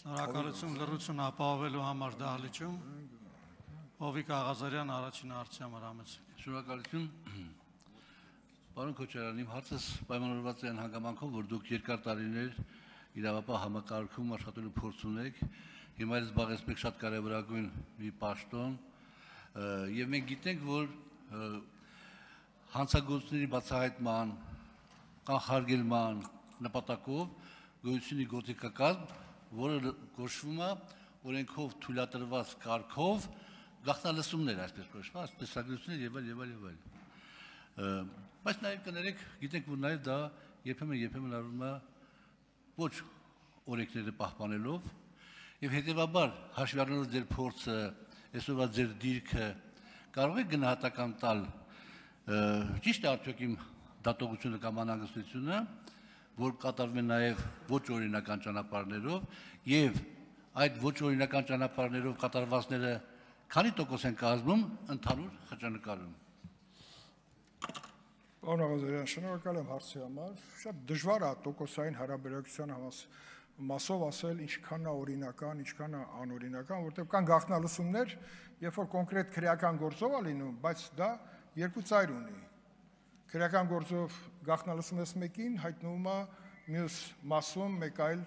Շնորհակալություն լրություն ապահովելու համար դահլիճում։ Հովիկ Աղազարյան առաջին հարցի համար համեցեք։ Շնորհակալություն։ Պարոն Քոչարյան, իմ հարցս պայմանավորված է այն հանգամանքով, որ դուք երկար տարիներ իրավապահ համակարգում աշխատելու փորձ ունեք, հիմա էլ զբաղեցնում եք շատ կարևորագույն մի պաշտոն, եւ մենք գիտենք, որ հանցագործների բացահայտման, կանխարգելման նպատակով գոյություն ունի գործիքակազմ, որը կոչվում է օրենքով թույլատրված կարգով գաղտնալսումներ, այսպես կոչված, տեսագրություններ եւ այլ։ Բայց նաեւ կներեք, գիտենք, որ նաեւ դա երբեմն արվում է ոչ օրենքները պահպանելով եւ հետեւաբար հաշվի առնելով ձեր փորձը, այսօրվա ձեր դիրքը, կարող եք գնահատական տալ ճիշտ է արդյոք իմ դատողությունը կամ անհանգստությունը, որ կատարվում է նաեւ ոչ օրինական ճանապարհներով եւ այդ ոչ օրինական ճանապարհներով կատարվածները քանի տոկոս են կազմում ընդհանուր խճանկարում։ Պարոն Աղազարյան, շնորհակալ եմ հարցի համար։ Շատ դժվար է տոկոսային հարաբերակցության մասով ասել ինչքան է օրինական, ինչքան է անօրինական, որտեղ կան գաղտնալսումներ, երբ որ կոնկրետ քրեական գործով է լինում, բայց դա երկու ծայր ունի։ Քրեական գործով գաղտնալսում ես մեկին, հայտնվում է մյուս մասում մեկ այլ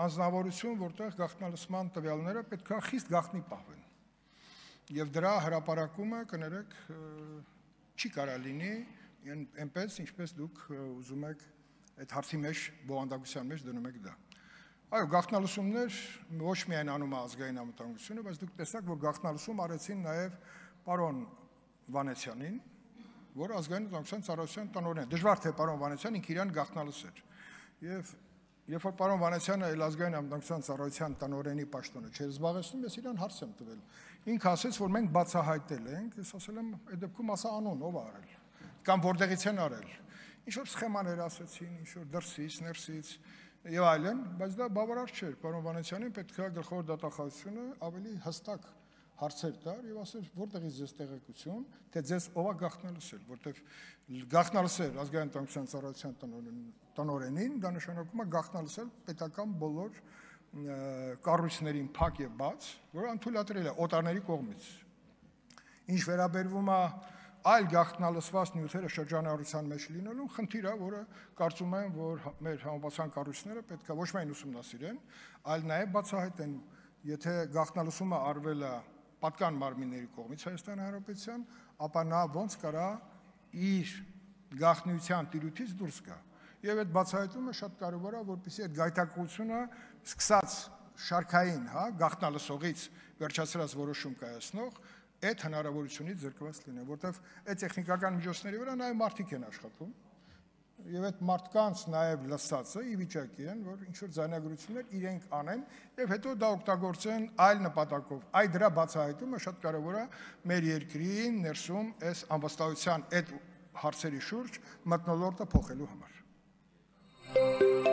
անձնավորություն, որտեղ գաղտնալսման տվյալները պետք է խիստ գաղտնի պահվեն։ Եվ դրա հրապարակումը, կներեք, չի կարա լինի այնպես, ինչպես դուք ուզում եք այդ հարցի մեջ, բովանդակության մեջ դնում եք դա։ Այո, գաղտնալսումներ ոչ միայն անում է ազգային անվտանգությունը, բայց դուք տեսաք, որ գաղտնալսում արեցին նաև պարոն Վանեցյանին, որ ազգային անվտանգության ծառայության տնօրեն է։ Դժվար թե պարոն Վանեցյանն ինքը իրան գաղտնալսեր։ Եվ երբ որ պարոն Վանեցյանը ազգային անվտանգության ծառայության տնօրենի պաշտոնը չէր զբաղեցնում, ես իրան հարց եմ տվել։ Ինքը ասեց, որ մենք բացահայտել ենք, ես ասել եմ, այդ դեպքում ասա անուն, ով է արել, կամ որտեղից են արել։ Ինչ որ սխեմաներ ասեցին, ինչ որ դրսից, ներսից եւ այլն, բայց դա բավարար չէր։ Պարոն Վանեցյանին պետք է գլխավոր դատախազությունը ավելի հստակ հարցեր տար եւ ասել, որտեղից ձեզ տեղեկություն, թե ձեզ ով է գաղտնալսել, որտեղ գաղտնալսել ազգային անվտանգության ծառայության տնօրենին, դա նշանակում է գաղտնալսել պետական բոլոր կառույցներին փակ եւ բաց, որը անթույլատրել է օտարների կողմից։ Ինչ վերաբերվում է այլ գաղտնալսված նյութերը շրջանառության մեջ լինելու, խնդիր է, որը կարծում եմ, որ մեր համապատասխան կառույցները պետք է ոչ միայն ուսումնասիրեն, այլ նաեւ բացահայտեն, եթե գաղտնալսումը արվել է պատկան մարմինների կողմից Հայաստանի Հանրապետության, ապա նա ոնց կարա իր գաղտնիության տիրույթից դուրս գա։ Եվ այդ բացահայտումը շատ կարևոր է, որպեսզի այդ գայթակղությունը սկսած շարքային, գաղտնալսողից վերջացրած որոշում կայացնող այդ հնարավորությունից զրկված լինեն, որտեղ այդ տեխնիկական միջոցների վրա նաև մարդիկ են աշխատում, եւ այդ մարդկանց նաև լսածը ի վիճակի են, որ ինչ-որ ձայնագրություններ իրենք անեն եւ հետո դա օգտագործեն այլ նպատակով։ Այդ դրա բացահայտումը շատ կարեւոր է մեր երկրի ներսում այս անվստահության այդ հարցերի շուրջ մթնոլորտը փոխելու համար։